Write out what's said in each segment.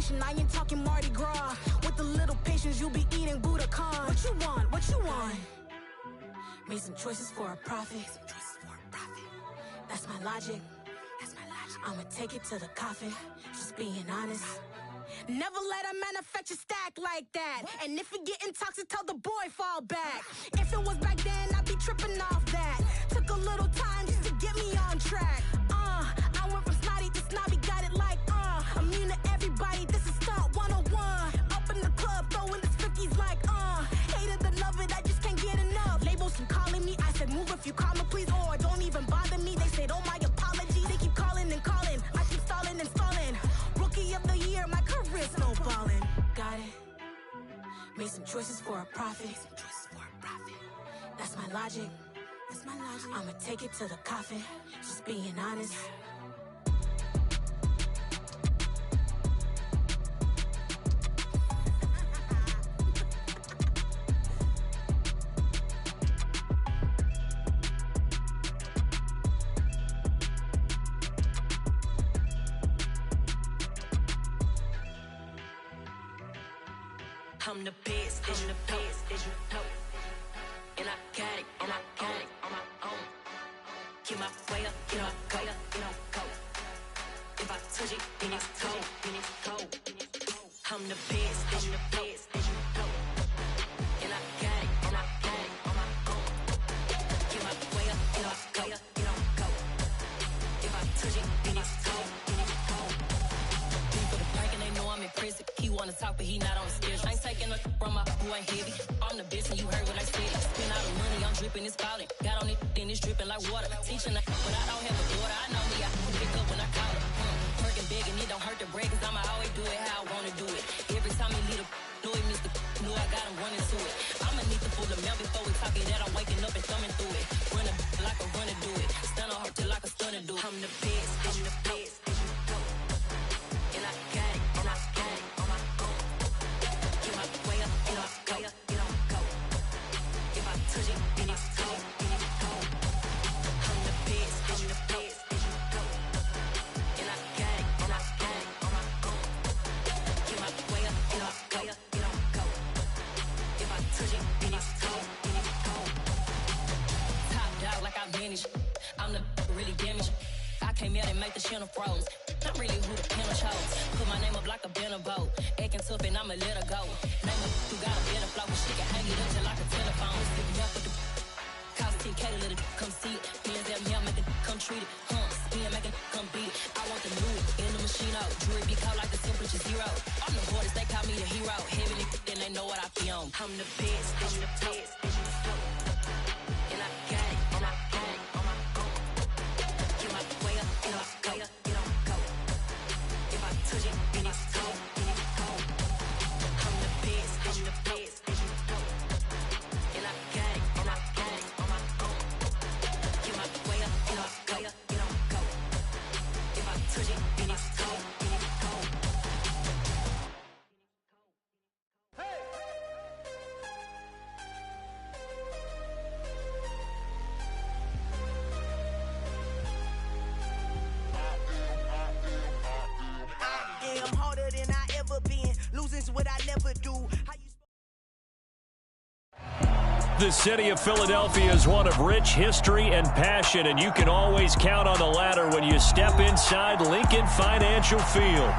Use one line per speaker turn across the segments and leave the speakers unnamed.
celebration, I ain't talking Mardi Gras. With a little patience, you'll be eating Budokan. What you want? What you want? Made some choices for a profit. That's my logic. I'ma take it to the coffin. Just being honest. Never let a manufacture stack like that. And if it getting toxic, tell the boy fall back. If it was back then, I'd be tripping off that. Took a little time just to get me on track. I went from snotty to snobby, got it like immune to everybody, this is stunt 101. Up in the club, throwing the 50s like hated to love it, I just can't get enough. Labels keep calling me, I said move if you call me please, or don't even bother me. They said oh my apologies, they keep calling and calling. I keep stalling and stalling. Rookie of the year, my career snowballing. Got it. Made some choices for a profit. That's my logic. I'ma take it to the coffin. Just being honest.
I'm the best, and the best, and I got it, on my own. Get my way up, get my go. If I touch it, then it's cold. I'm the best, and the best, and I got it, on my own. Get my way up, get my go. If I touch it, then it's cold. People the prank and they know I'm in prison. He wanna talk, but he not on the schedule. I ain't taking no from my who ain't heavy. I'm the best and you heard what I said. Spend all the money, I'm dripping, it's falling. Got on it, then it's dripping like water. Teaching that, but I don't have a daughter. I know me, I can pick up when I call her. Working big and it don't hurt to break, cause I'ma always do it how I wanna do it. Every time he lead a know he missed the know I got him running to it. I'ma need to pull the mail before we talk it that I'm waking up and thumbing through it. Running like a runner do it. Stun on her till like a stunner do it. I'm the best, and the best, and I got it, on my own. Get my way up, get my go. If I touch it, then it's cold. I'm the best, and the best, and I got it, on my own. Get my way up, get my go. If I touch it, then it's cold. Top dog like I vanished. I'm the really damaged. I came out and make the channel froze. I'm really who the panel chose. Put my name up like a banner boat. Acting tough and I'ma let her go. Name her who got a better flow. She can hang it up just like a telephone. Stick me up with the cost 10K to let it come see it. Hands out me, I make it come treat it. Spin, make it come beat it. I want the new in the machine out. Jewelry be cold like the temperature 0. I'm the hardest, they call me the hero. Heavy then they know what I feel on. I'm the best, and the best, and I got it, on my own. Get my way up, get my go. If I touch it, then it's cold. I'm the best, and the best, and I got it, on my own. Get my way up, get my go. If I touch it, then it's cold.
I'm harder than I ever been. Losing's what I never do.
The city of Philadelphia is one of rich history and passion, and you can always count on the latter when you step inside Lincoln Financial Field.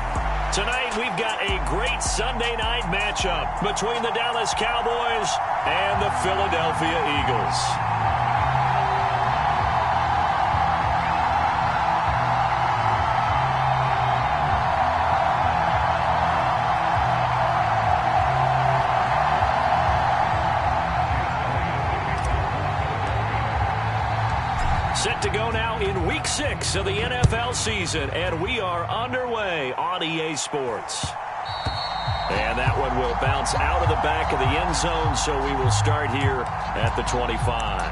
Tonight, we've got a great Sunday night matchup between the Dallas Cowboys and the Philadelphia Eagles. Set to go now in Week 6 of the NFL season, and we are underway on EA Sports. And that one will bounce out of the back of the end zone, so we will start here at the 25.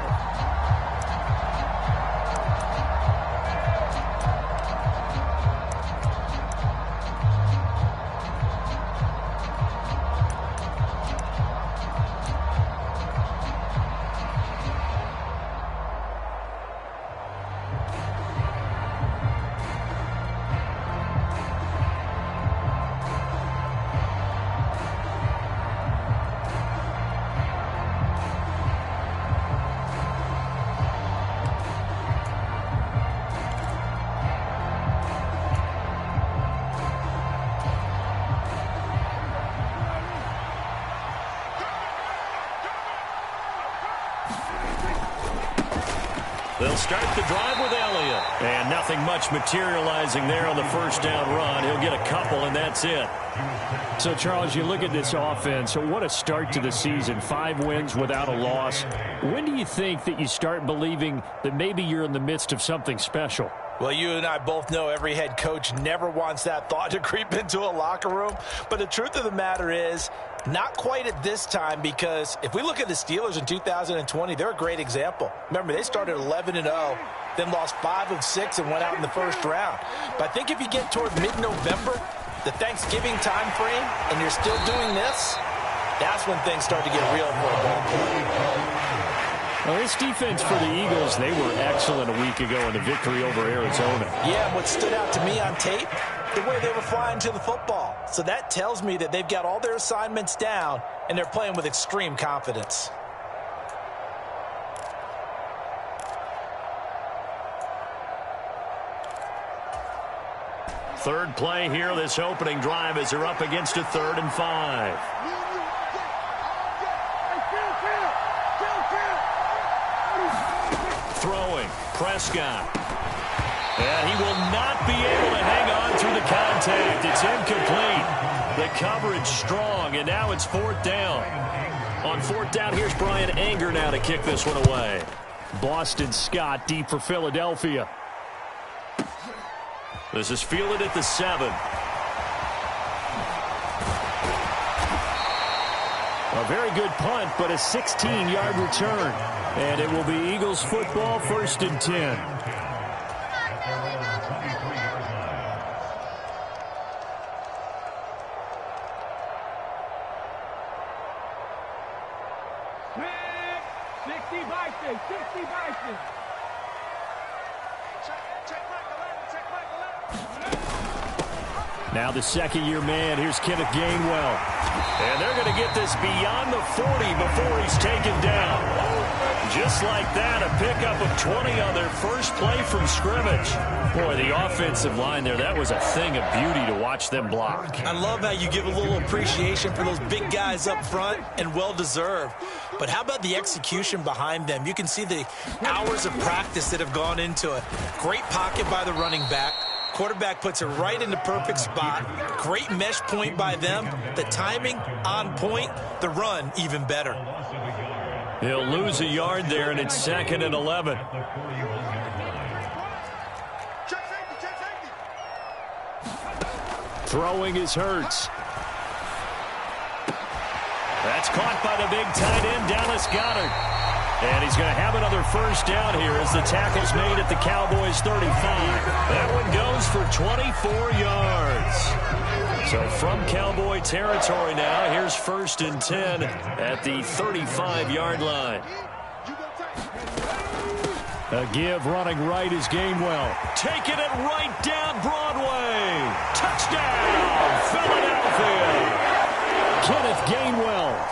They'll start the drive with Elliott. And nothing much materializing there on the first down run. He'll get a couple, and that's it.
So, Charles, you look at this offense. So what a start to the season. 5 wins without a loss. When do you think that you start believing that maybe you're in the midst of something special?
Well, you and I both know every head coach never wants that thought to creep into a locker room. But the truth of the matter is, not quite at this time, because if we look at the Steelers in 2020, they're a great example. Remember, they started 11-0, then lost 5 of 6 and went out in the first round. But I think if you get toward mid-November, the Thanksgiving time frame, and you're still doing this, that's when things start to get real for a ball club.
Well, this defense for the Eagles, they were excellent a week ago in the victory over Arizona.
Yeah, and what stood out to me on tape, the way they were flying to the football. So that tells me that they've got all their assignments down, and they're playing with extreme confidence.
Third play here, this opening drive, as they're up against a 3rd and 5. Throwing, Prescott. And he will not be able to hang on through the contact. It's incomplete. The coverage strong, and now it's 4th down. On 4th down, here's Brian Anger now to kick this one away.
Boston Scott deep for Philadelphia.
This is fielded at the 7.
A very good punt, but a 16-yard return. And it will be Eagles football, 1st and 10. Now the second-year man, here's Kenneth Gainwell.
And they're going to get this beyond the 40 before he's taken down. Just like that, a pickup of 20 on their first play from scrimmage.
Boy, the offensive line there, that was a thing of beauty to watch them block.
I love how you give a little appreciation for those big guys up front, and well-deserved. But how about the execution behind them? You can see the hours of practice that have gone into it. Great pocket by the running back. Quarterback puts it right in the perfect spot. Great mesh point by them. The timing on point. The run even better.
He'll lose a yard there, and it's 2nd and 11.
Throwing is Hurts.
That's caught by the big tight end, Dallas Goedert. And he's going to have another first down here as the tackle's made at the Cowboys' 35. That one goes for 24 yards. So from Cowboy territory now, here's 1st and 10 at the 35-yard line.
A give running right is Gainwell.
Taking it right down Broadway. Touchdown, Philadelphia.
Kenneth Gainwell.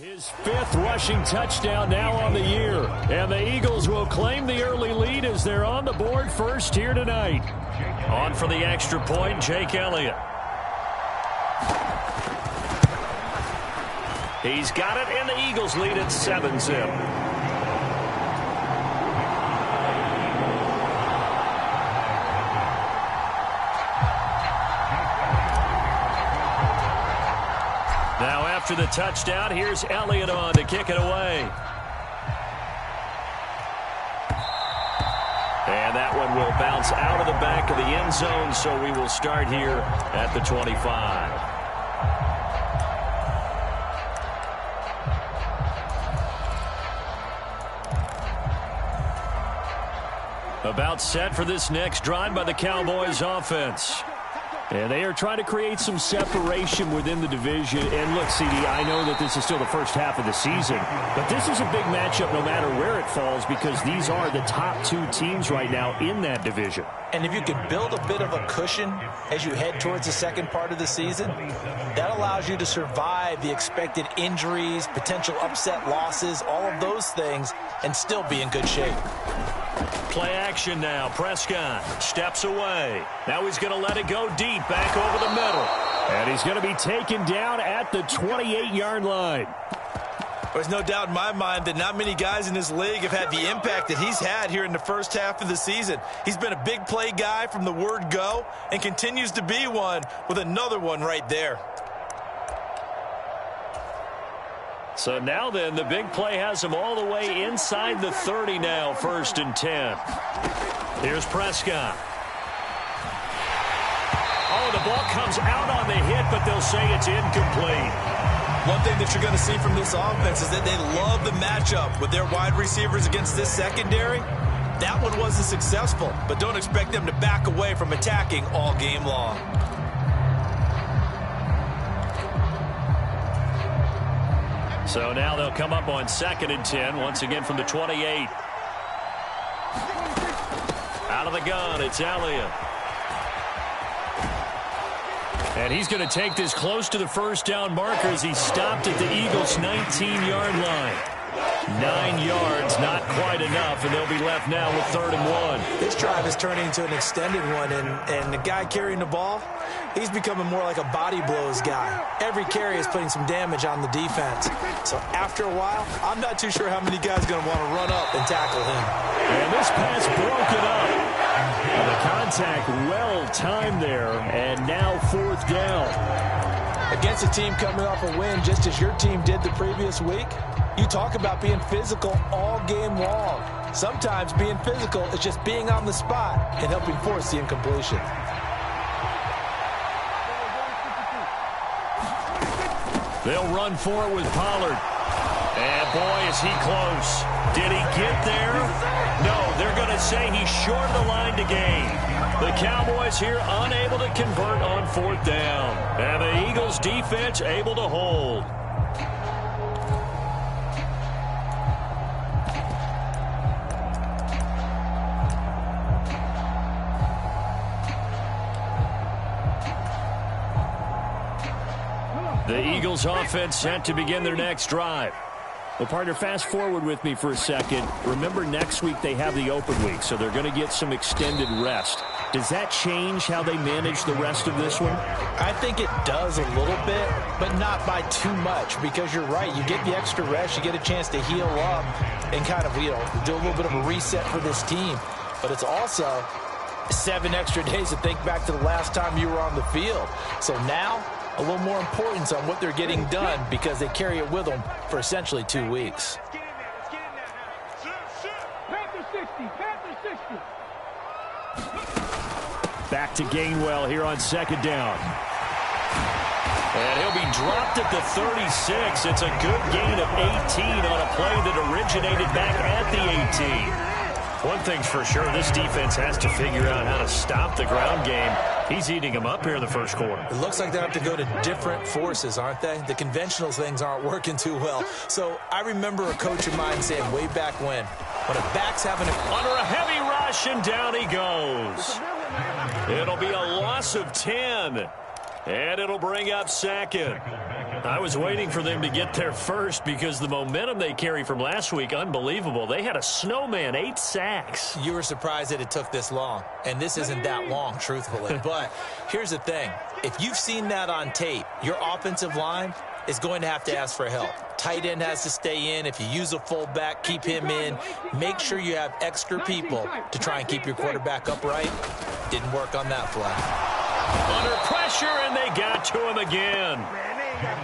His 5th rushing touchdown now on the year. And the Eagles will claim the early lead as they're on the board first here tonight.
On for the extra point, Jake Elliott. He's got it, and the Eagles lead at 7-zip. Now after the touchdown, here's Elliott on to kick it away. And that one will bounce out of the back of the end zone, so we will start here at the 25. About set for this next drive by the Cowboys offense.
And they are trying to create some separation within the division. And look, CD, I know that this is still the first half of the season, but this is a big matchup no matter where it falls because these are the top 2 teams right now in that division.
And if you can build a bit of a cushion as you head towards the second part of the season, that allows you to survive the expected injuries, potential upset losses, all of those things, and still be in good shape.
Play action now. Prescott steps away. Now he's going to let it go deep back over the middle.
And he's going to be taken down at the 28-yard line.
There's no doubt in my mind that not many guys in this league have had the impact that he's had here in the first half of the season. He's been a big play guy from the word go and continues to be one with another one right there.
So now then, the big play has him all the way inside the 30 now, 1st and 10. Here's Prescott. Oh, the ball comes out on the hit, but they'll say it's incomplete.
One thing that you're going to see from this offense is that they love the matchup with their wide receivers against this secondary. That one wasn't successful, but don't expect them to back away from attacking all game long.
So now they'll come up on 2nd and 10, once again from the 28. Out of the gun, it's Elliott.
And he's going to take this close to the first down marker as he stopped at the Eagles' 19-yard line. 9 yards, not quite enough, and they'll be left now with 3rd and 1.
This drive is turning into an extended one, and the guy carrying the ball, he's becoming more like a body blows guy. Every carry is putting some damage on the defense. So after a while, I'm not too sure how many guys are going to want to run up and tackle him.
And this pass broke it up. And the contact well-timed there, and now 4th down.
Against a team coming off a win just as your team did the previous week, you talk about being physical all game long. Sometimes being physical is just being on the spot and helping force the incompletion.
They'll run for it with Pollard. And boy, is he close. Did he get there? No, they're going to say he's short of the line to gain. The Cowboys here unable to convert on 4th down. And the Eagles defense able to hold. The Eagles offense set to begin their next drive.
Well, partner, fast forward with me for a second. Remember, next week they have the open week, so they're going to get some extended rest. Does that change how they manage the rest of this one?
I think it does a little bit, but not by too much, because you're right. You get the extra rest, you get a chance to heal up and kind of, do a little bit of a reset for this team. But it's also 7 extra days to think back to the last time you were on the field. So now, a little more importance on what they're getting done because they carry it with them for essentially 2 weeks.
Back to Gainwell here on 2nd down.
And he'll be dropped at the 36. It's a good gain of 18 on a play that originated back at the 18. One thing's for sure, this defense has to figure out how to stop the ground game. He's eating them up here in the first quarter.
It looks like they have to go to different forces, aren't they? The conventional things aren't working too well. So I remember a coach of mine saying way back when a back's having
under a heavy rush, and down he goes. It'll be a loss of 10, and it'll bring up 2nd. I was waiting for them to get there first because the momentum they carry from last week, unbelievable. They had a snowman, 8 sacks.
You were surprised that it took this long, and this isn't that long, truthfully. But here's the thing. If you've seen that on tape, your offensive line is going to have to ask for help. Tight end has to stay in. If you use a fullback, keep him in. Make sure you have extra people to try and keep your quarterback upright. Didn't work on that play.
Under pressure, and they got to him again.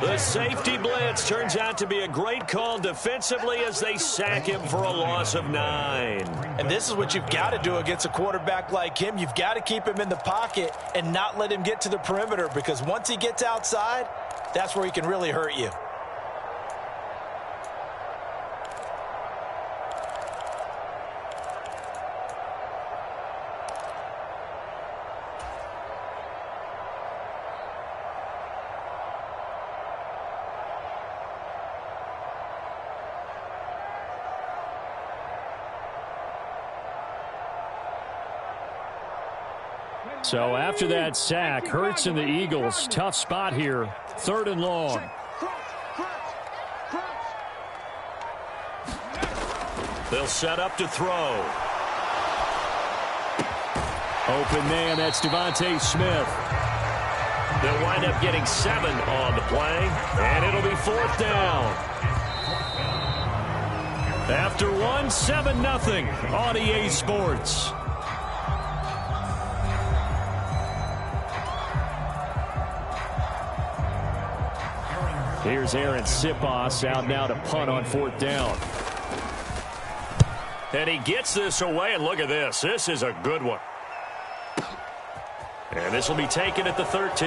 The safety blitz turns out to be a great call defensively as they sack him for a loss of 9.
And this is what you've got to do against a quarterback like him. You've got to keep him in the pocket and not let him get to the perimeter, because once he gets outside, that's where he can really hurt you.
So after that sack, Hurts and the Eagles, tough spot here. 3rd and long.
They'll set up to throw.
Open man, that's Devontae Smith.
They'll wind up getting 7 on the play, and it'll be 4th down. After 1, 7-0 on EA Sports.
Here's Aaron Sipos out now to punt on 4th down.
And he gets this away, and look at this. This is a good one. And this will be taken at the 13.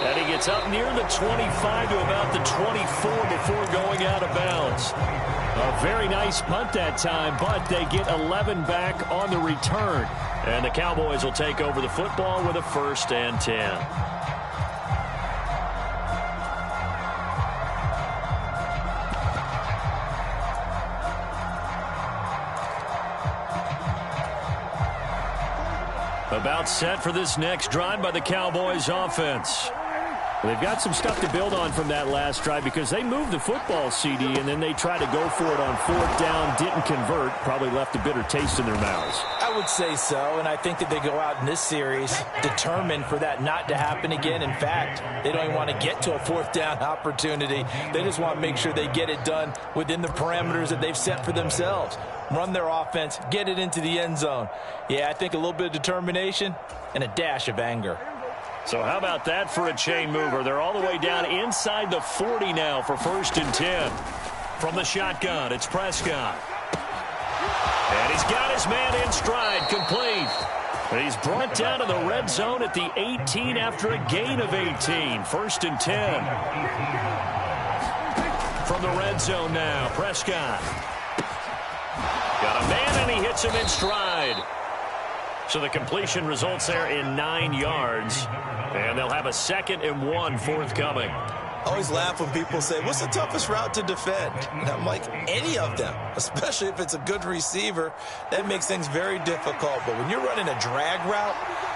And he gets up near the 25 to about the 24 before going out of bounds.
A very nice punt that time, but they get 11 back on the return.
And the Cowboys will take over the football with a 1st and 10. About set for this next drive by the Cowboys offense.
They've got some stuff to build on from that last drive because they moved the football, CD, and then they tried to go for it on 4th down, didn't convert, probably left a bitter taste in their mouths.
I would say so, and I think that they go out in this series determined for that not to happen again. In fact, they don't even want to get to a 4th down opportunity. They just want to make sure they get it done within the parameters that they've set for themselves. Run their offense, get it into the end zone. Yeah, I think a little bit of determination and a dash of anger.
So how about that for a chain mover? They're all the way down inside the 40 now for 1st and 10. From the shotgun, it's Prescott. And he's got his man in stride, complete. He's brought down to the red zone at the 18 after a gain of 18. 1st and 10. From the red zone now, Prescott. Got a man, and he hits him in stride. So the completion results there in 9 yards. And they'll have a 2nd and 1 forthcoming.
I always laugh when people say, what's the toughest route to defend? And I'm like, any of them, especially if it's a good receiver. That makes things very difficult. But when you're running a drag route,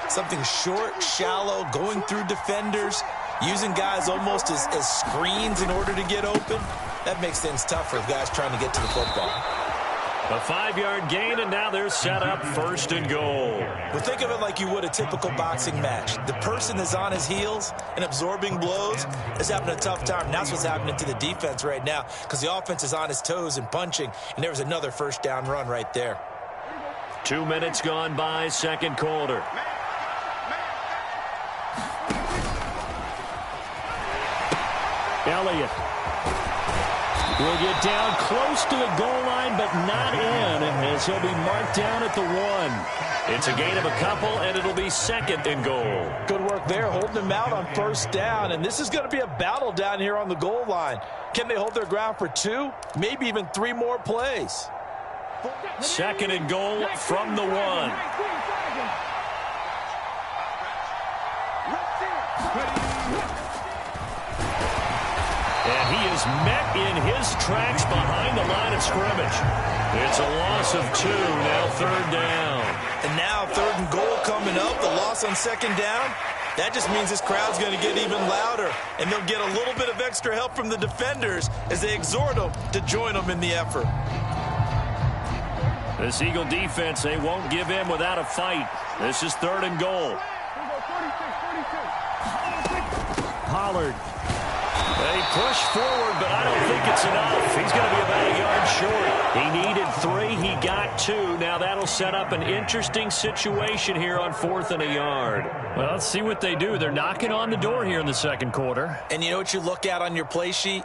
something short, shallow, going through defenders, using guys almost as screens in order to get open, that makes things tough for guys trying to get to the football.
A 5-yard gain, and now they're set up 1st and goal.
Well, think of it like you would a typical boxing match. The person that's on his heels and absorbing blows is having a tough time. And that's what's happening to the defense right now because the offense is on his toes and punching, and there was another 1st down run right there.
2 minutes gone by, 2nd quarter.
Elliott will get down close to the goal line, but not in, as he'll be marked down at the 1.
It's a gain of a couple, and it'll be 2nd and goal.
Good work there, holding them out on 1st down, and this is going to be a battle down here on the goal line. Can they hold their ground for 2, maybe even 3 more plays?
2nd and goal from the 1. And he is met in his tracks behind the line of scrimmage. It's a loss of 2, now 3rd down.
And now 3rd and goal coming up, the loss on 2nd down. that just means this crowd's going to get even louder, and they'll get a little bit of extra help from the defenders as they exhort them to join them in the effort.
This Eagle defense, they won't give in without a fight. This is 3rd and goal. Pollard. They push forward, but I don't think it's enough. He's going to be about a yard short. He needed 3. He got 2. Now that'll set up an interesting situation here on 4th and a yard. Well, let's see what they do. They're knocking on the door here in the 2nd quarter.
And you know what you look at on your play sheet?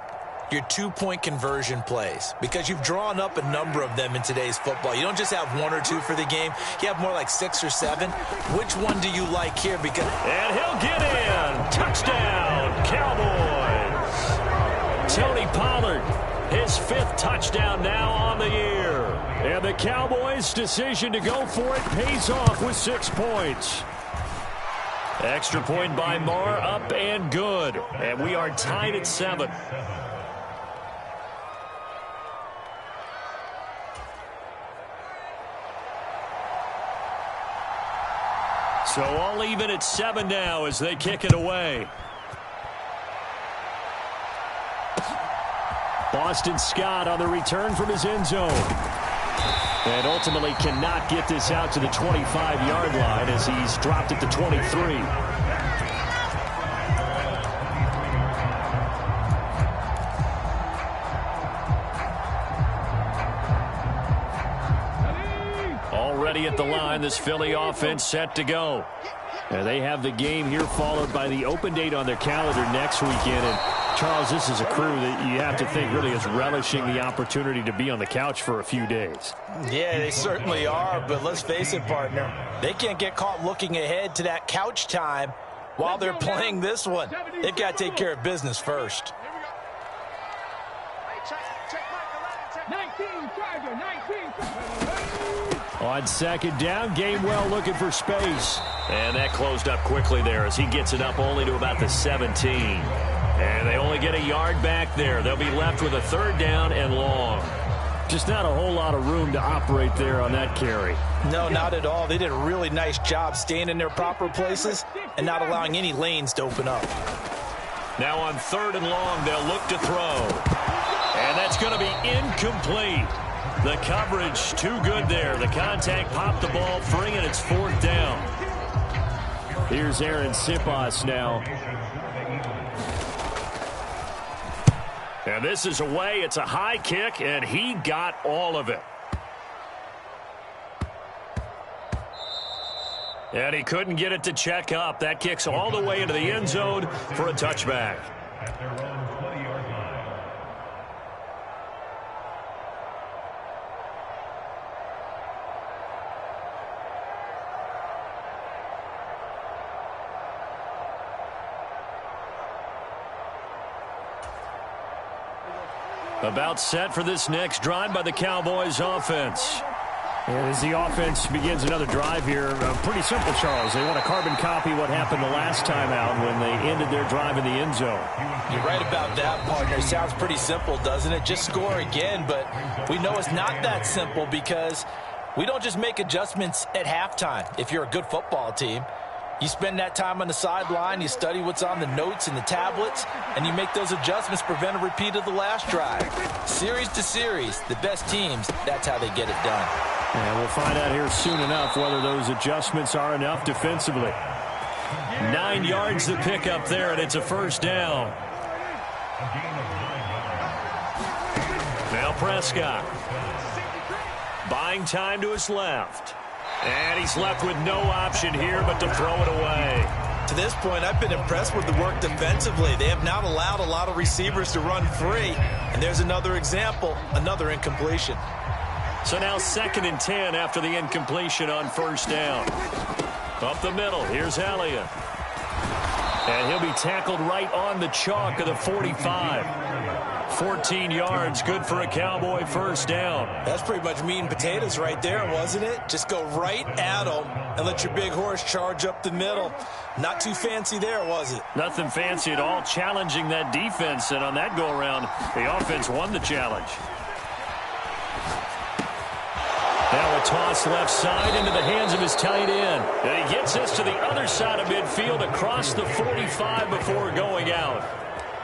Your 2-point conversion plays, because you've drawn up a number of them in today's football. You don't just have 1 or 2 for the game. You have more like 6 or 7. Which one do you like here?
And he'll get in. Touchdown, Cowboys. Tony Pollard, his 5th touchdown now on the year. And the Cowboys' decision to go for it pays off with 6 points. Extra point by Marr, up and good. And we are tied at 7. So all even at 7 now as they kick it away. Boston Scott on the return from his end zone. And ultimately cannot get this out to the 25-yard line as he's dropped it to 23. Already at the line, this Philly offense set to go. And they have the game here followed by the open date on their calendar next weekend. And Charles, this is a crew that you have to think really is relishing the opportunity to be on the couch for a few days.
Yeah, they certainly are, but let's face it, partner. They can't get caught looking ahead to that couch time while they're playing this one. They've got to take care of business first.
19, Charger, 19.
On 2nd down, Gainwell looking for space. And that closed up quickly there as he gets it up only to about the 17. And they only get a yard back there. They'll be left with a 3rd down and long. Just not a whole lot of room to operate there on that carry.
No, not at all. They did a really nice job staying in their proper places and not allowing any lanes to open up.
Now on 3rd and long, they'll look to throw. And that's going to be incomplete. The coverage too good there. The contact popped the ball free, and it's 4th down. Here's Aaron Sipas now. And this is away. It's a high kick, and he got all of it. And he couldn't get it to check up. That kicks all the way into the end zone for a touchback. About set for this next drive by the Cowboys offense.
And as the offense begins another drive here, pretty simple, Charles. They want to carbon copy what happened the last time out when they ended their drive in the end zone.
You're right about that, partner. Sounds pretty simple, doesn't it? Just score again, but we know it's not that simple because we don't just make adjustments at halftime. If you're a good football team, you spend that time on the sideline, you study what's on the notes and the tablets, and you make those adjustments, prevent a repeat of the last drive. Series to series, the best teams, that's how they get it done.
And we'll find out here soon enough whether those adjustments are enough defensively.
9 yards to pick up there, and it's a 1st down. Now Prescott. Buying time to his left. And he's left with no option here but to throw it away.
To this point, I've been impressed with the work defensively. They have not allowed a lot of receivers to run free. And there's another example, another incompletion.
So now 2nd and 10 after the incompletion on 1st down. Up the middle, here's Elliott. And he'll be tackled right on the chalk of the 45. 14 yards, good for a Cowboy 1st down.
That's pretty much meat and potatoes right there, wasn't it? Just go right at them and let your big horse charge up the middle. Not too fancy there, was it?
Nothing fancy at all, challenging that defense, and on that go-around, the offense won the challenge. Now a toss left side into the hands of his tight end. And he gets this to the other side of midfield across the 45 before going out.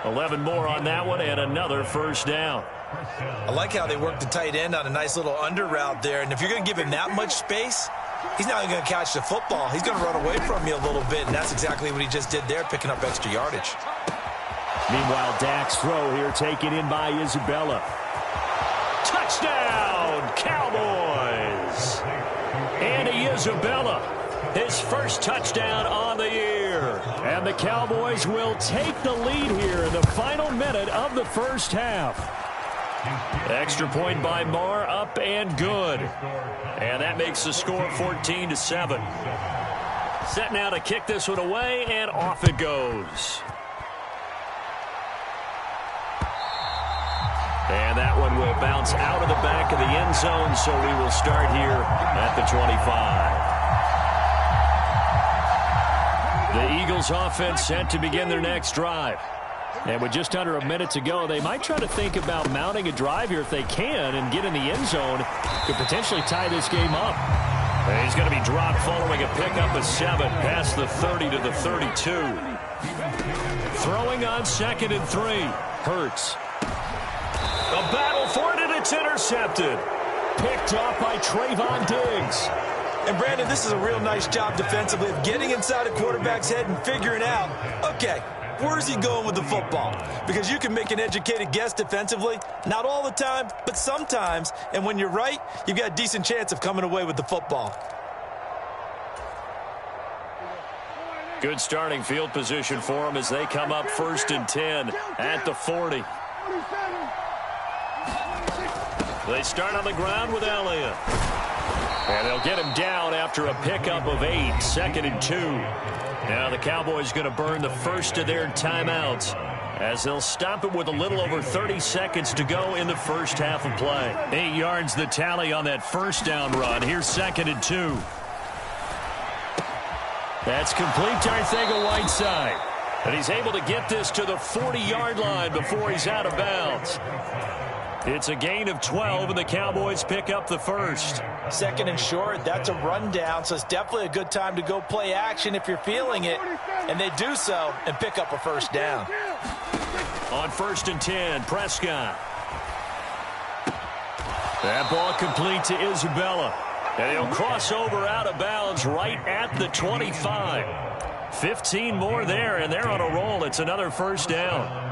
11 more on that one and another first down.
I like how they work the tight end on a nice little under route there. And if you're going to give him that much space, he's not going to catch the football. He's going to run away from you a little bit, and that's exactly what he just did there, picking up extra yardage.
Meanwhile, Dak's throw here taken in by Isabella.
Touchdown, Cowboys! Andy Isabella, his first touchdown on the year.
And the Cowboys will take the lead here in the final minute of the first half.
Extra point by Marr, up and good. And that makes the score 14-7. Set now to kick this one away, and off it goes. And that one will bounce out of the back of the end zone, so we will start here at the 25. The Eagles offense set to begin their next drive.
And with just under a minute to go, they might try to think about mounting a drive here if they can and get in the end zone. Could potentially tie this game up.
And he's going to be dropped following a pickup of 7 past the 30 to the 32. Throwing on 2nd and 3. Hurts. A battle for it, and it's intercepted.
Picked off by Trayvon Diggs.
And, Brandon, this is a real nice job defensively of getting inside a quarterback's head and figuring out, okay, where's he going with the football? Because you can make an educated guess defensively. Not all the time, but sometimes. And when you're right, you've got a decent chance of coming away with the football.
Good starting field position for them as they come up 1st and 10 at the 40. They start on the ground with Elliott. And they'll get him down after a pickup of 8, 2nd and 2. Now the Cowboys going to burn the first of their timeouts as they'll stop it with a little over 30 seconds to go in the first half of play. 8 yards the tally on that first down run. Here's 2nd and 2. That's complete to Arcega-Whiteside. And he's able to get this to the 40-yard line before he's out of bounds. It's a gain of 12, and the Cowboys pick up the first.
2nd and short, that's a rundown, so it's definitely a good time to go play action if you're feeling it. And they do so and pick up a first down.
On 1st and 10, Prescott. That ball complete to Isabella. And he'll cross over out of bounds right at the 25. 15 more there, and they're on a roll. It's another first down.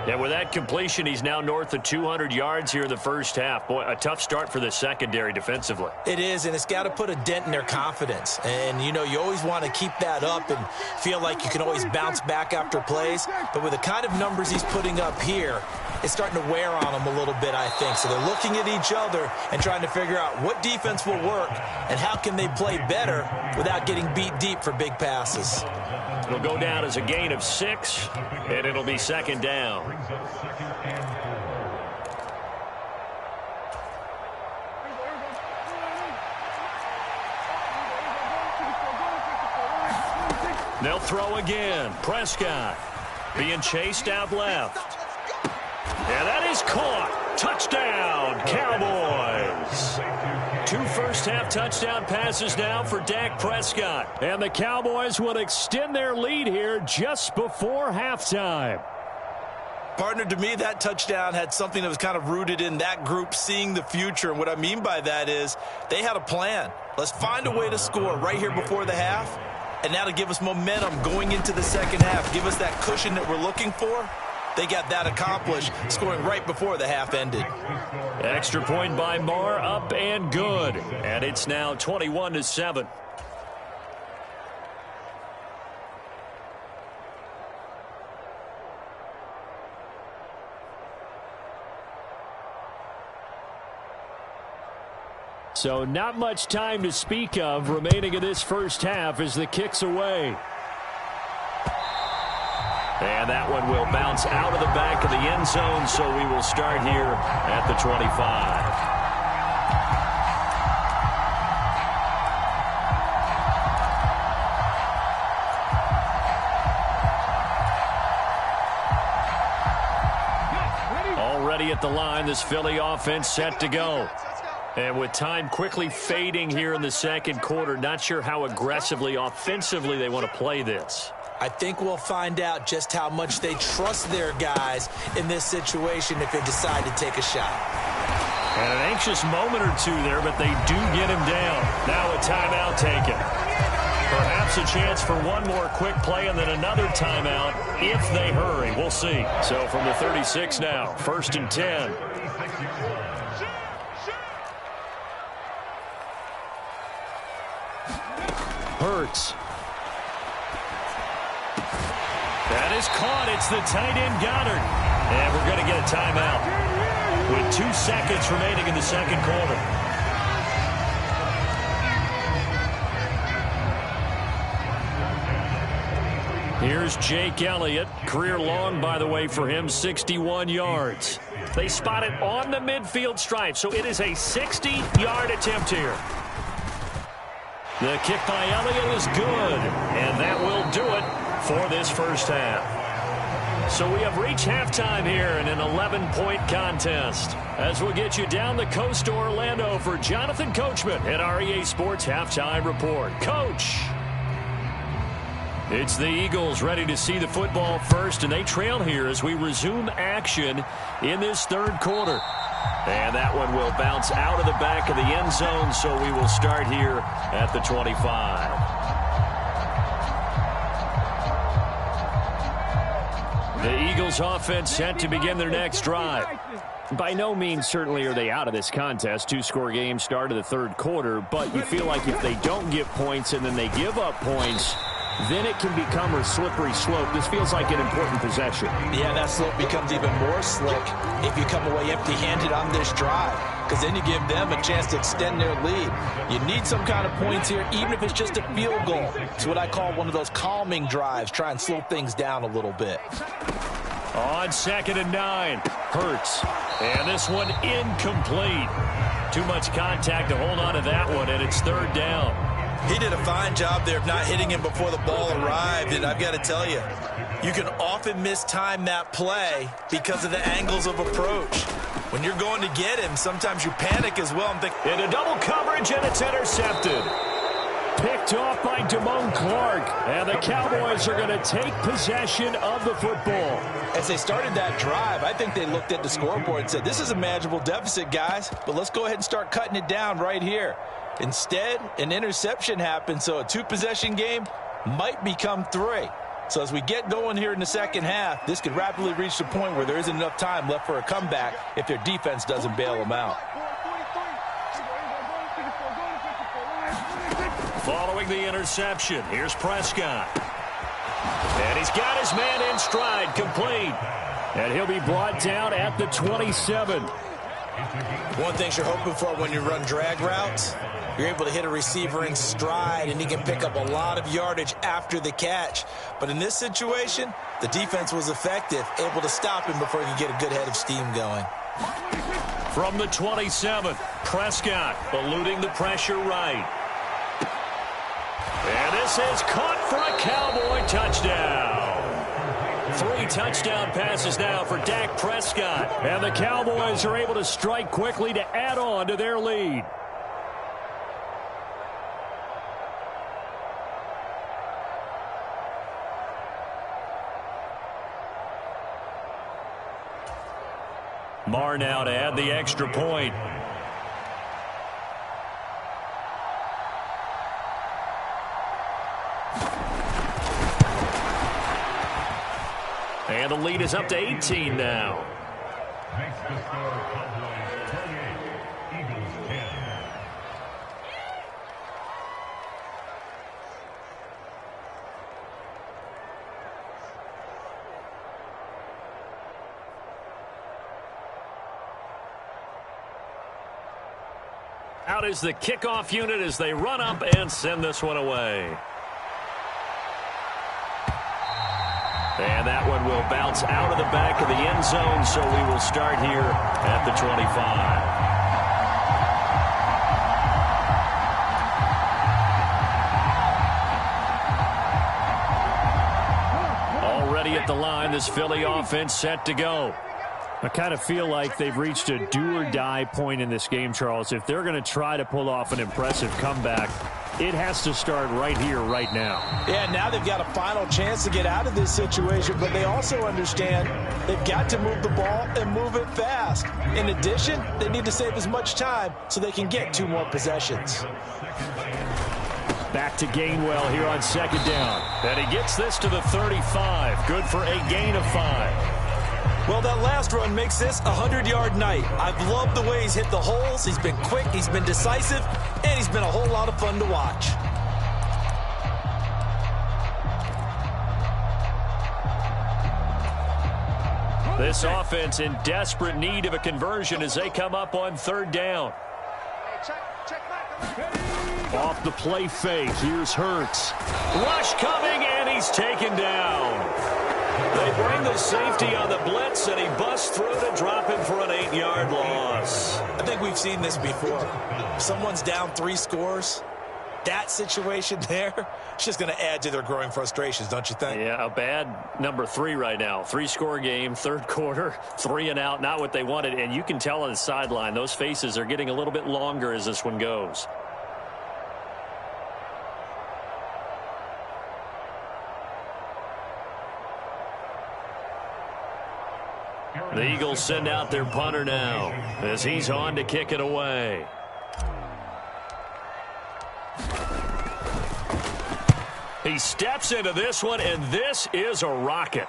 And with that completion, he's now north of 200 yards here in the first half. Boy, a tough start for the secondary defensively.
It is, and it's got to put a dent in their confidence. And, you know, you always want to keep that up and feel like you can always bounce back after plays. But with the kind of numbers he's putting up here, it's starting to wear on them a little bit, I think. So they're looking at each other and trying to figure out what defense will work and how can they play better without getting beat deep for big passes.
It'll go down as a gain of 6, and it'll be 2nd down. They'll throw again. Prescott being chased out left. And that is caught. Touchdown, Cowboys. 2 first-half touchdown passes now for Dak Prescott.
And the Cowboys will extend their lead here just before halftime.
Partner, to me, that touchdown had something that was kind of rooted in that group seeing the future. And what I mean by that is they had a plan. Let's find a way to score right here before the half. And now to give us momentum going into the second half, give us that cushion that we're looking for. They got that accomplished, scoring right before the half ended.
Extra point by Marr, up and good. And it's now 21-7.
So not much time to speak of remaining in this first half as the kick's away.
And that one will bounce out of the back of the end zone, so we will start here at the 25. Already at the line, this Philly offense set to go.
And with time quickly fading here in the second quarter, not sure how aggressively, offensively they want to play this.
I think we'll find out just how much they trust their guys in this situation if they decide to take a shot.
And an anxious moment or two there, but they do get him down. Now a timeout taken. Perhaps a chance for one more quick play and then another timeout if they hurry. We'll see. So from the 36 now, 1st and 10. Hurts. That is caught. It's the tight end Goddard. And we're going to get a timeout with 2 seconds remaining in the second quarter. Here's Jake Elliott. Career long, by the way, for him, 61 yards. They spot it on the midfield stripe, so it is a 60-yard attempt here. The kick by Elliott is good, and that will do it for this first half. So we have reached halftime here in an 11-point contest. As we'll get you down the coast to Orlando for Jonathan Coachman at our EA Sports Halftime Report. Coach! It's the Eagles ready to see the football first, and they trail here as we resume action in this third quarter. And that one will bounce out of the back of the end zone, so we will start here at the 25. The Eagles offense set to begin their next drive. By no means certainly are they out of this contest. 2-score game start of the third quarter, but you feel like if they don't get points and then they give up points, then it can become a slippery slope. This feels like an important possession. Yeah, that slope becomes even more slick if you come away empty-handed on this drive, because then you give them a chance to extend their lead. You need some kind of points here, even if it's just a field goal. It's what I call one of those calming drives. Try and slow things down a little bit. On 2nd and 9, Hurts. And this one incomplete. Too much contact to hold on to that one, and it's 3rd down. He did a fine job there of not hitting him before the ball arrived, and I've got to tell you, you can often mistime that play because of the angles of approach. When you're going to get him, sometimes you panic as well. I'm thinking, into double coverage, and it's intercepted. Picked off by Damone Clark, and the Cowboys are going to take possession of the football. As they started that drive, I think they looked at the scoreboard and said, this is a manageable deficit, guys, but let's go ahead and start cutting it down right here. Instead, an interception happened, so a 2-possession game might become 3. So as we get going here in the second half, this could rapidly reach the point where there isn't enough time left for a comeback if their defense doesn't bail them out. Following the interception, here's Prescott. And he's got his man in stride, complete. And he'll be brought down at the 27. One thing you're hoping for when you run drag routes, you're able to hit a receiver in stride, and he can pick up a lot of yardage after the catch. But in this situation, the defense was effective, able to stop him before he could get a good head of steam going. From the 27, Prescott eluding the pressure right. And this is caught for a Cowboy touchdown. 3 touchdown passes now for Dak Prescott. And the Cowboys are able to strike quickly to add on to their lead. Marr now to add the extra point. And the lead is up to 18 now. Out is the kickoff unit as they run up and send this one away. And that one will bounce out of the back of the end zone, so we will start here at the 25. Already at the line, this Philly offense set to go. I kind of feel like they've reached a do-or-die point in this game, Charles. If they're going to try to pull off an impressive comeback, it has to start right here, right now.
Yeah, now they've got a final chance to get out of this situation, but they also understand they've got to move the ball and move it fast. In addition, they need to save as much time so they can get 2 more possessions.
Back to Gainwell here on second down.
And he gets this to the 35. Good for a gain of 5.
Well, that last run makes this a 100-yard night. I've loved the way he's hit the holes. He's been quick, he's been decisive, and he's been a whole lot of fun to watch.
This offense in desperate need of a conversion as they come up on third down.
Off the play fake, here's Hurts.
Rush coming, and he's taken down. They bring the safety on the blitz, and he busts through to drop him for an 8-yard loss.
I think we've seen this before. If someone's down 3 scores, that situation there, it's just going to add to their growing frustrations, don't you think?
Yeah, a bad number 3 right now. 3-score game, third quarter, 3 and out, not what they wanted. And you can tell on the sideline, those faces are getting a little bit longer as this one goes. The Eagles send out their punter now as he's on to kick it away. He steps into this one, and this is a rocket.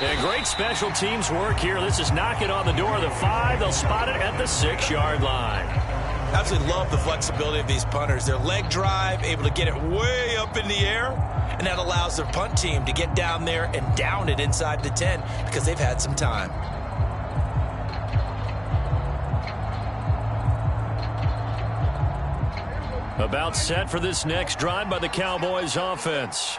And great special teams work here. This is knocking on the door of the 5. They'll spot it at the 6-yard line.
Absolutely love the flexibility of these punters. Their leg drive, able to get it way up in the air, and that allows their punt team to get down there and down it inside the 10 because they've had some time.
About set for this next drive by the Cowboys offense.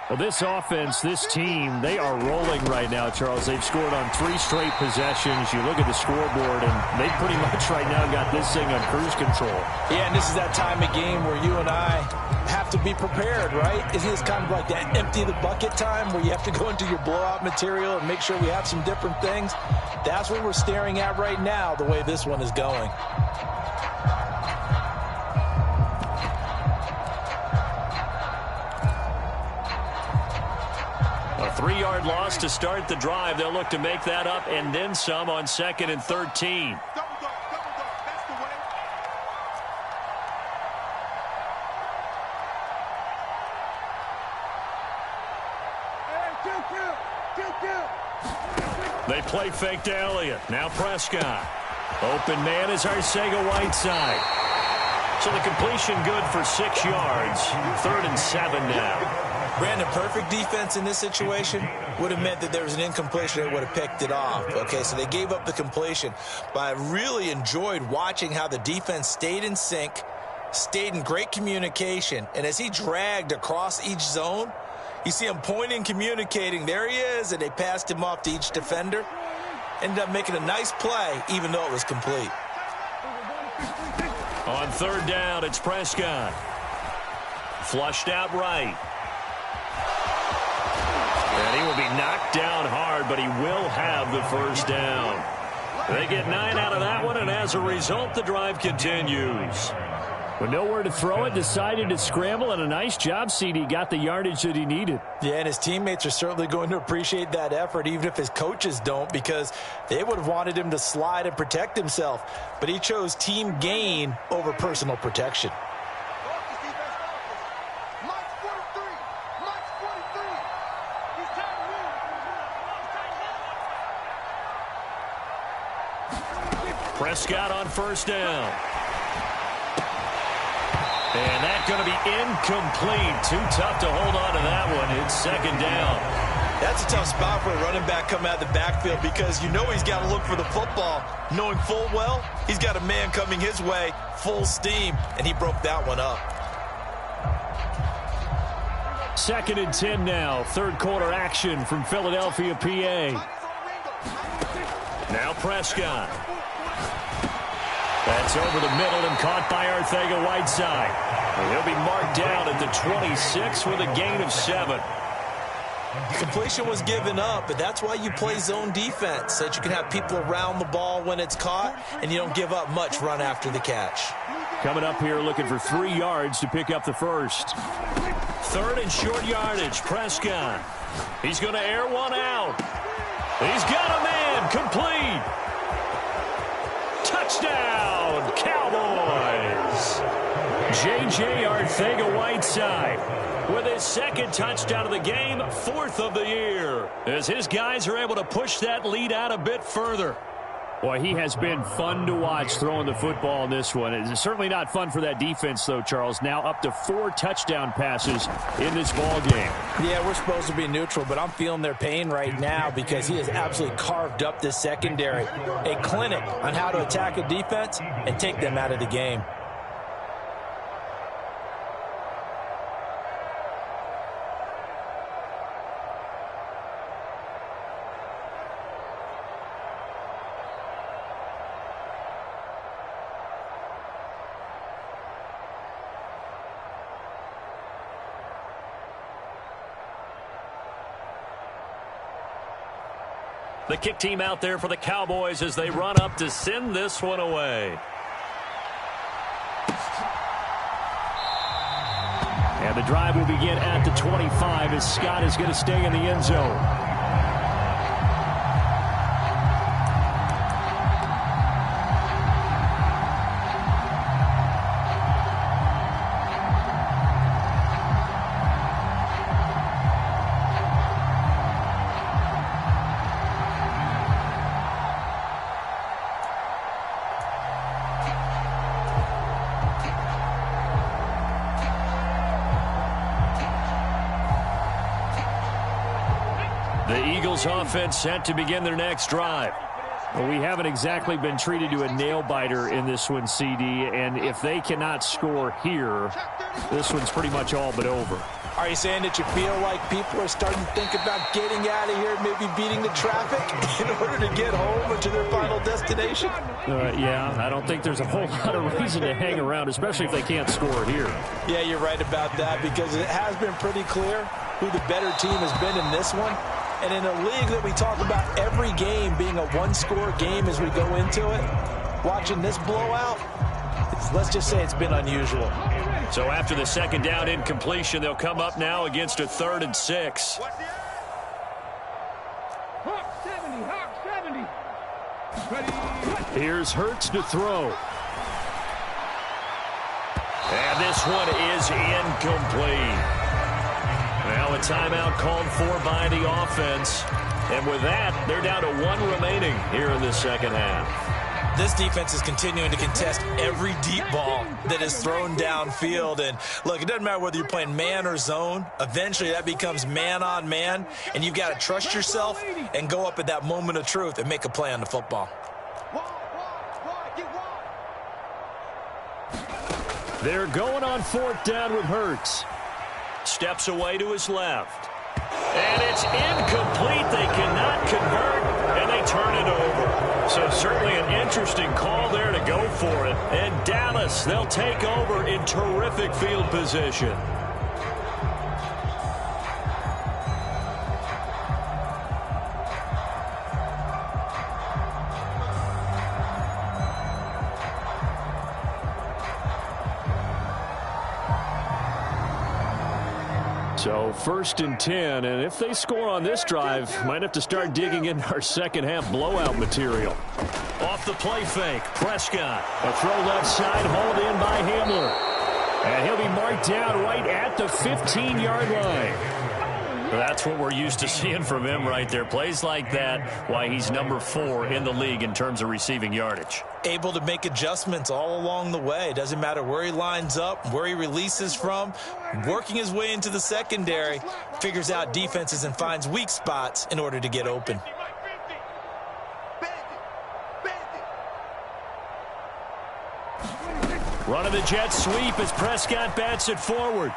Well, this offense, this team, they are rolling right now, Charles. They've scored on 3 straight possessions. You look at the scoreboard, and they pretty much right now got this thing on cruise control.
Yeah, and this is that time of game where you and I have to be prepared, right? Isn't this kind of like that empty the bucket time where you have to go into your blowout material and make sure we have some different things? That's what we're staring at right now, the way this one is going.
A 3-yard loss to start the drive. They'll look to make that up and then some on 2nd and 13. They play fake to Elliott. Now Prescott. Open man is Arcega-Whiteside. So the completion good for 6 yards. 3rd and 7 now.
Brandon, perfect defense in this situation would have meant that there was an incompletion that would have picked it off. Okay, so they gave up the completion. But I really enjoyed watching how the defense stayed in sync, stayed in great communication. And as he dragged across each zone, you see him pointing, communicating. There he is, and they passed him off to each defender. Ended up making a nice play, even though it was complete.
On 3rd down, it's Prescott. Flushed out right. And he will be knocked down hard, but he will have the first down. They get 9 out of that one, and as a result, the drive continues.
With nowhere to throw it, decided to scramble, and a nice job, CD. Got the yardage that he needed.
Yeah, and his teammates are certainly going to appreciate that effort, even if his coaches don't, because they would have wanted him to slide and protect himself. But he chose team gain over personal protection.
Prescott on 1st down. And that's going to be incomplete. Too tough to hold on to that one. It's 2nd down.
That's a tough spot for a running back coming out of the backfield because you know he's got to look for the football, knowing full well he's got a man coming his way full steam, and he broke that one up.
2nd and 10 now. 3rd quarter action from Philadelphia, PA.
Now Prescott. That's over the middle and caught by Arcega-Whiteside. And he'll be marked down at the 26 with a gain of 7.
Completion was given up, but that's why you play zone defense, so that you can have people around the ball when it's caught, and you don't give up much run after the catch.
Coming up here looking for 3 yards to pick up the first.
3rd and short yardage, Prescott. He's going to air one out. He's got a man, complete. Touchdown, Cowboys. J.J. Arcega-Whiteside with his 2nd touchdown of the game, 4th of the year, as his guys are able to push that lead out a bit further.
Boy, he has been fun to watch throwing the football in this one. It's certainly not fun for that defense, though, Charles. Now up to 4 touchdown passes in this ball game.
Yeah, we're supposed to be neutral, but I'm feeling their pain right now because he has absolutely carved up this secondary. A clinic on how to attack a defense and take them out of the game.
The kick team out there for the Cowboys as they run up to send this one away.
And the drive will begin at the 25 as Scott is going to stay in the end zone.
Offense set to begin their next drive.
Well, we haven't exactly been treated to a nail-biter in this one, CD, and if they cannot score here, this one's pretty much all but over.
Are you saying that you feel like people are starting to think about getting out of here, maybe beating the traffic in order to get home or to their final destination?
Yeah, I don't think there's a whole lot of reason to hang around, especially if they can't score here.
Yeah, you're right about that because it has been pretty clear who the better team has been in this one. And in a league that we talk about every game being a one-score game as we go into it, watching this blowout, let's just say it's been unusual.
So after the 2nd down incompletion, they'll come up now against a 3rd and 6.
Hawk 70, Hawk 70. Ready.
Here's Hurts to throw.
And this one is incomplete. Now a timeout called for by the offense. And with that, they're down to 1 remaining here in the 2nd half.
This defense is continuing to contest every deep ball that is thrown downfield. And look, it doesn't matter whether you're playing man or zone. Eventually that becomes man on man. And you've got to trust yourself and go up at that moment of truth and make a play on the football.
They're going on 4th down with Hurts.
Steps away to his left. And it's incomplete. They cannot convert, and they turn it over. So certainly an interesting call there to go for it. And Dallas, they'll take over in terrific field position.
So 1st and 10, and if they score on this drive, might have to start digging into our 2nd half blowout material.
Off the play fake, Prescott.
A throw left side, hauled in by Hamler. And he'll be marked down right at the 15-yard line.
That's what we're used to seeing from him right there. Plays like that, why he's number 4 in the league in terms of receiving yardage.
Able to make adjustments all along the way. Doesn't matter where he lines up, where he releases from. Working his way into the secondary, figures out defenses and finds weak spots in order to get open.
Running the jet sweep as Prescott bats it forward.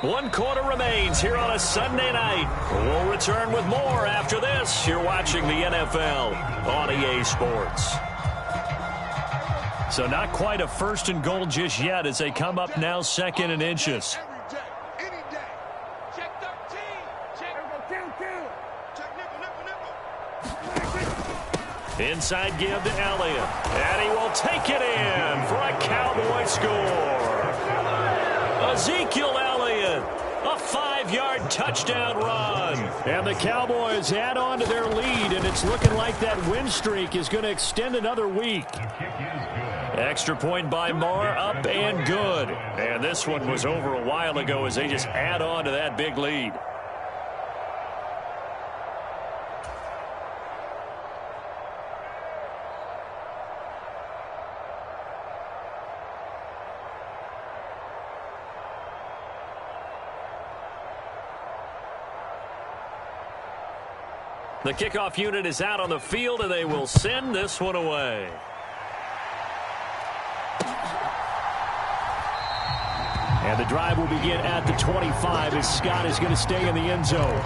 1 quarter remains here on a Sunday night. We'll return with more after this. You're watching the NFL on EA Sports. So not quite a 1st and goal just yet as they come up now 2nd and inches. Inside give to Elliott. And he will take it in for a Cowboy score. Ezekiel Elliott, a 5-yard touchdown run. And the Cowboys add on to their lead, and it's looking like that win streak is going to extend another week. Extra point by Moore, up and good. And this one was over a while ago as they just add on to that big lead. The kickoff unit is out on the field, and they will send this one away. And the drive will begin at the 25 as Scott is going to stay in the end zone.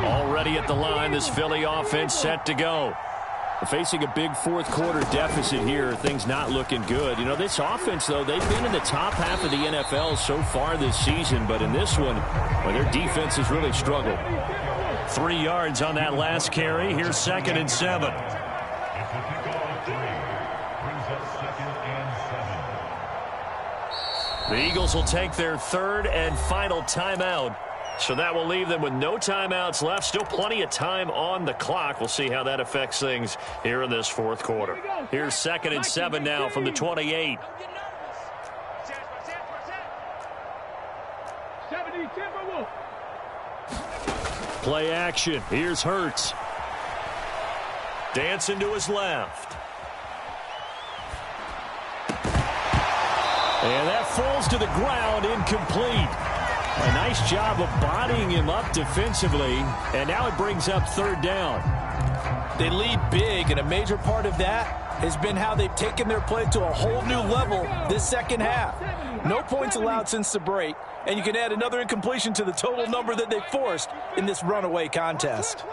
Already at the line, this Philly offense set to go. Facing a big 4th quarter deficit here, things not looking good. You know, this offense, though, they've been in the top half of the NFL so far this season, but in this one, well, their defense has really struggled. 3 yards on that last carry. Here's 2nd and 7. The Eagles will take their 3rd and final timeout. So that will leave them with no timeouts left. Still plenty of time on the clock. We'll see how that affects things here in this 4th quarter. Here's 2nd and 7 now from the 28. Play action. Here's Hurts. Dancing to his left. And that falls to the ground, incomplete. A nice job of bodying him up defensively, and now it brings up 3rd down.
They lead big, and a major part of that has been how they've taken their play to a whole new level this 2nd half. No points allowed since the break, and you can add another incompletion to the total number that they forced in this runaway contest.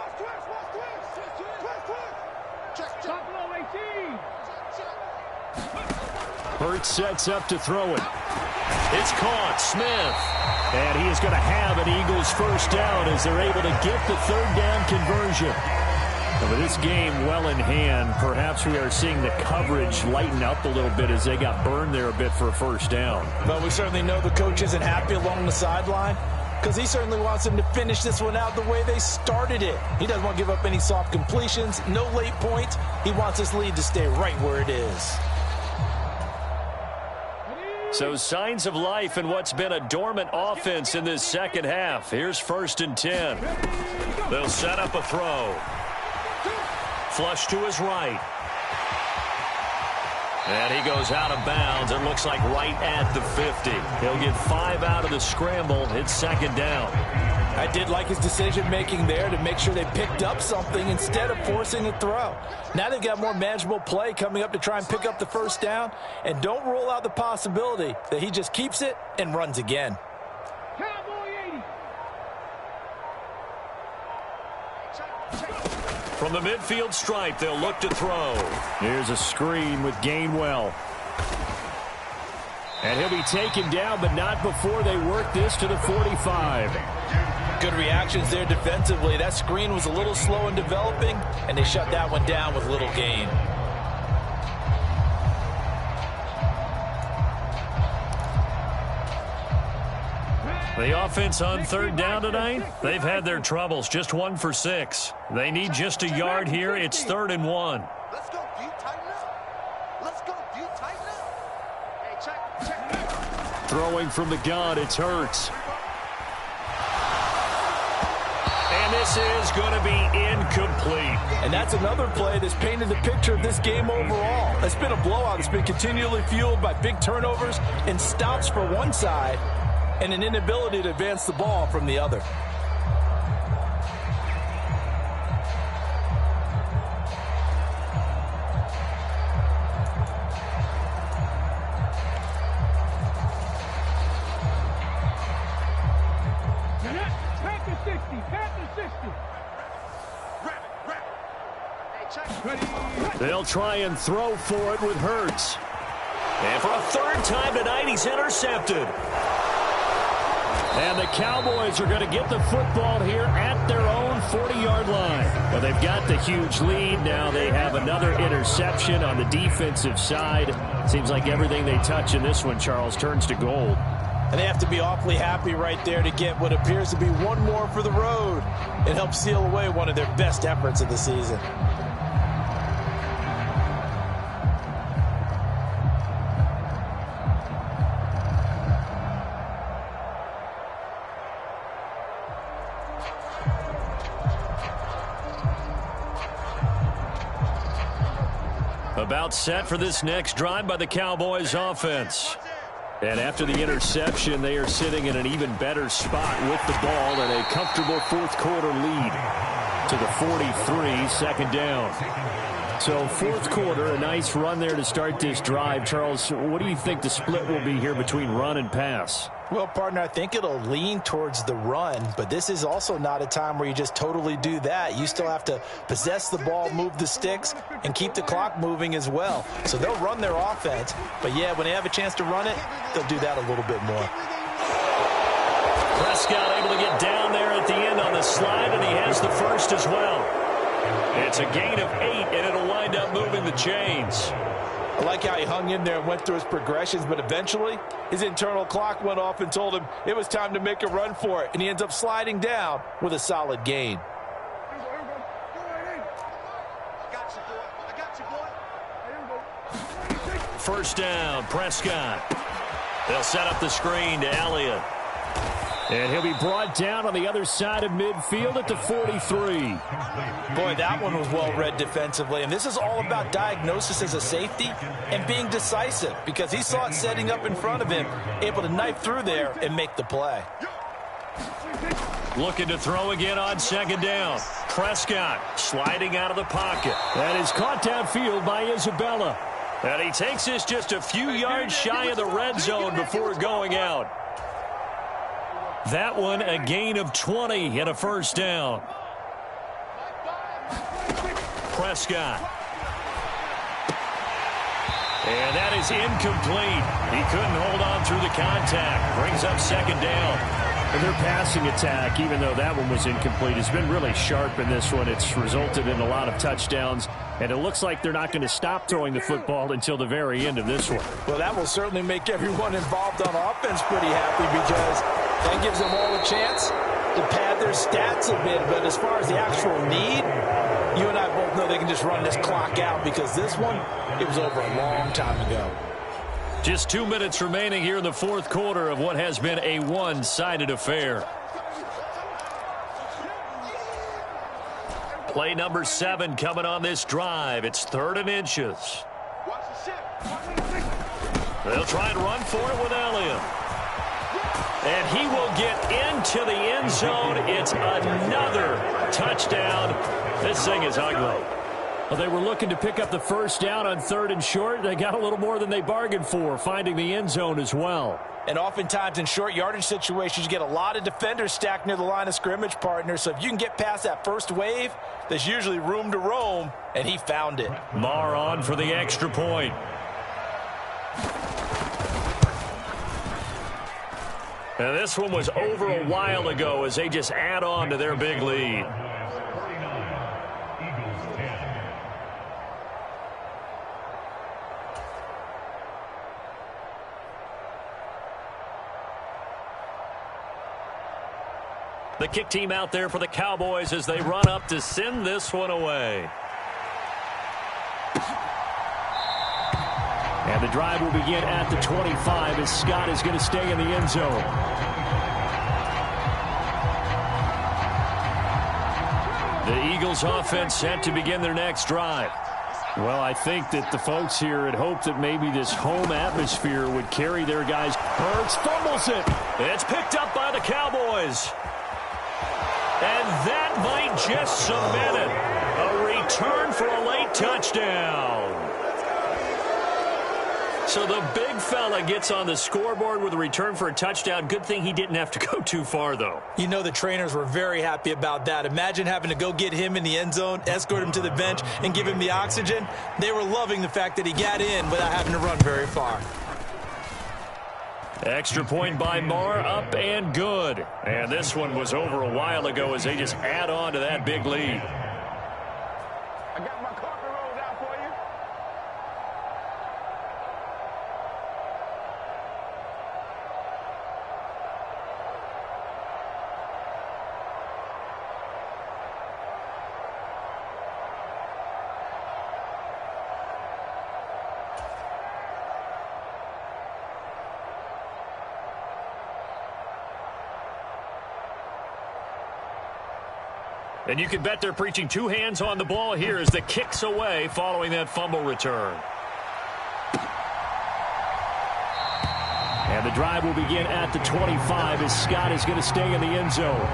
Hurts sets up to throw it. It's caught. Smith. And he is going to have an Eagles 1st down as they're able to get the 3rd down conversion. And with this game well in hand, perhaps we are seeing the coverage lighten up a little bit as they got burned there a bit for a 1st down.
But we certainly know the coach isn't happy along the sideline because he certainly wants them to finish this one out the way they started it. He doesn't want to give up any soft completions, no late points. He wants his lead to stay right where it is.
So signs of life in what's been a dormant offense in this 2nd half. Here's 1st and 10. They'll set up a throw. Flush to his right. And he goes out of bounds. It looks like right at the 50. He'll get 5 out of the scramble. It's 2nd down.
I did like his decision-making there to make sure they picked up something instead of forcing a throw. Now they've got more manageable play coming up to try and pick up the 1st down. And don't rule out the possibility that he just keeps it and runs again.
From the midfield stripe, they'll look to throw.
Here's a screen with Gainwell. And he'll be taken down, but not before they work this to the 45.
Good reactions there defensively. That screen was a little slow in developing, and they shut that one down with little gain.
The offense on 3rd down tonight, they've had their troubles. Just 1 for 6. They need just a yard here. It's 3rd and 1.
Let's go deep, tighten up. Let's go deep, tighten up. Hey, check.
Throwing from the gun, it's Hurts.
And this is going to be incomplete.
And that's another play that's painted the picture of this game overall. It's been a blowout. It's been continually fueled by big turnovers and stops for one side and an inability to advance the ball from the other.
They'll try and throw for it with Hurts.
And for a third time tonight, he's intercepted.
And the Cowboys are going to get the football here at their own 40-yard line. Well, they've got the huge lead. Now they have another interception on the defensive side. Seems like everything they touch in this one, Charles, turns to gold.
And they have to be awfully happy right there to get what appears to be one more for the road. It helps seal away one of their best efforts of the season.
About set for this next drive by the Cowboys offense.
And after the interception, they are sitting in an even better spot with the ball and a comfortable fourth quarter lead to the 43, second down. So fourth quarter, a nice run there to start this drive. Charles, what do you think the split will be here between run and pass?
Well, partner, I think it'll lean towards the run, but this is also not a time where you just totally do that. You still have to possess the ball, move the sticks, and keep the clock moving as well. So they'll run their offense, but yeah, when they have a chance to run it, they'll do that a little bit more.
Prescott able to get down there at the end on the slide, and he has the first as well. It's a gain of 8, and it'll wind up moving the chains.
I like how he hung in there and went through his progressions, but eventually his internal clock went off and told him it was time to make a run for it, and he ends up sliding down with a solid gain.
First down, Prescott. They'll set up the screen to Elliott.
And he'll be brought down on the other side of midfield at the 43.
Boy, that one was well read defensively. And this is all about diagnosis as a safety and being decisive, because he saw it setting up in front of him, able to knife through there and make the play.
Looking to throw again on second down. Prescott sliding out of the pocket.
That is caught downfield by Isabella.
And he takes this just a few yards shy of the red zone before going out. That one a gain of 20 and a first down. Prescott. And that is incomplete. He couldn't hold on through the contact. Brings up second down.
And their passing attack, even though that one was incomplete, has been really sharp in this one. It's resulted in a lot of touchdowns, and it looks like they're not going to stop throwing the football until the very end of this one.
Well, that will certainly make everyone involved on offense pretty happy, because that gives them all a chance to pad their stats a bit. But as far as the actual need, you and I both know they can just run this clock out, because this one, it was over a long time ago.
Just 2 minutes remaining here in the fourth quarter of what has been a one-sided affair. Play number 7 coming on this drive. It's 3rd and inches. They'll try and run for it with Elliott. And he will get into the end zone. It's another touchdown. This thing is ugly.
Well, they were looking to pick up the first down on 3rd and short. They got a little more than they bargained for, finding the end zone as well.
And oftentimes in short yardage situations, you get a lot of defenders stacked near the line of scrimmage, partner. So if you can get past that first wave, there's usually room to roam, and he found it.
Marr on for the extra point. And this one was over a while ago as they just add on to their big lead. The kick team out there for the Cowboys as they run up to send this one away.
And the drive will begin at the 25 as Scott is going to stay in the end zone.
The Eagles offense set to begin their next drive.
Well, I think that the folks here had hoped that maybe this home atmosphere would carry their guys. Hurts fumbles it.
It's picked up by the Cowboys. And that might just cement it. A return for a late touchdown. So the big fella gets on the scoreboard with a return for a touchdown. Good thing he didn't have to go too far, though.
You know the trainers were very happy about that. Imagine having to go get him in the end zone, escort him to the bench, and give him the oxygen. They were loving the fact that he got in without having to run very far.
Extra point by Marr, up and good. And this one was over a while ago as they just add on to that big lead.
I got my carpet rolled out for you.
And you can bet they're preaching two hands on the ball here as the kick's away following that fumble return.
And the drive will begin at the 25 as Scott is going to stay in the end zone.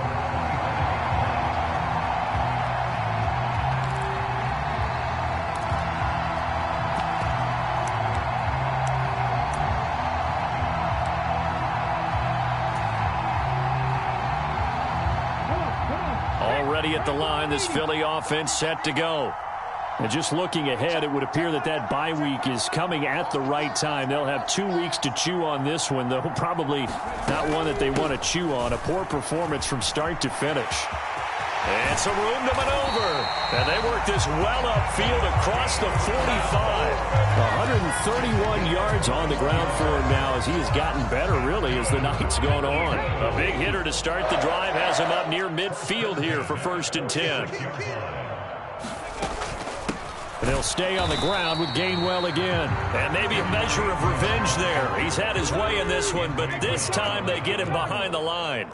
Already at the line, this Philly offense set to go. And just looking ahead, it would appear that that bye week is coming at the right time. They'll have 2 weeks to chew on this one, though probably not one that they want to chew on. A poor performance from start to finish.
It's a room to maneuver. And they work this well upfield across the 45.
131 yards on the ground for him now as he has gotten better, really, as the night's gone on.
A big hitter to start the drive has him up near midfield here for 1st and 10.
And they'll stay on the ground with Gainwell again.
And maybe a measure of revenge there. He's had his way in this one, but this time they get him behind the line.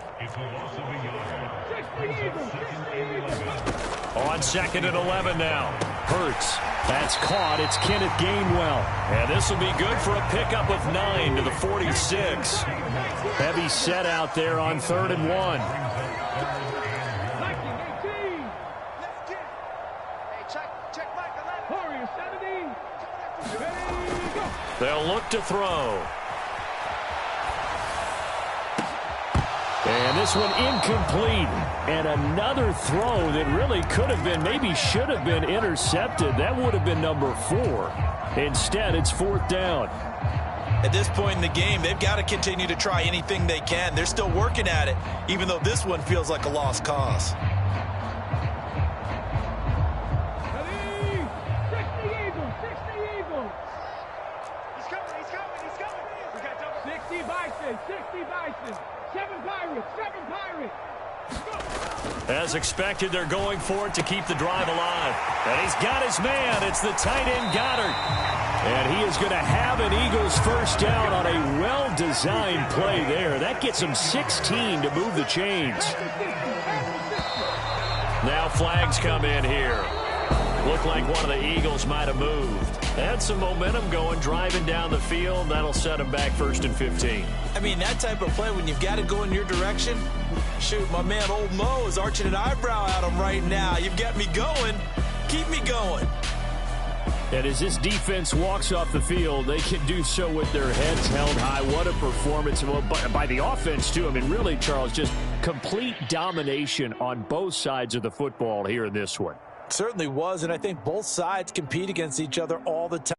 On 2nd and 11 now.
Hurts. That's caught. It's Kenneth Gainwell.
And this will be good for a pickup of 9 to the 46.
Heavy set out there on 3rd and 1.
They'll look to throw.
And this one incomplete. And another throw that really could have been, maybe should have been intercepted. That would have been number 4. Instead, it's 4th down.
At this point in the game, they've got to continue to try anything they can. They're still working at it, even though this one feels like a lost cause.
As expected, they're going for it to keep the drive alive. And he's got his man. It's the tight end Goddard.
And he is going to have an Eagles first down on a well-designed play there. That gets him 16 to move the chains.
Now flags come in here. Looked like one of the Eagles might have moved. They had some momentum going, driving down the field. That'll set them back 1st and 15.
I mean, that type of play, when you've got to go in your direction, shoot, my man Old Mo is arching an eyebrow at him right now. You've got me going. Keep me going.
And as this defense walks off the field, they can do so with their heads held high. What a performance by the offense, too. I mean, really, Charles, just complete domination on both sides of the football here in this one.
Certainly was, and I think both sides compete against each other all the time.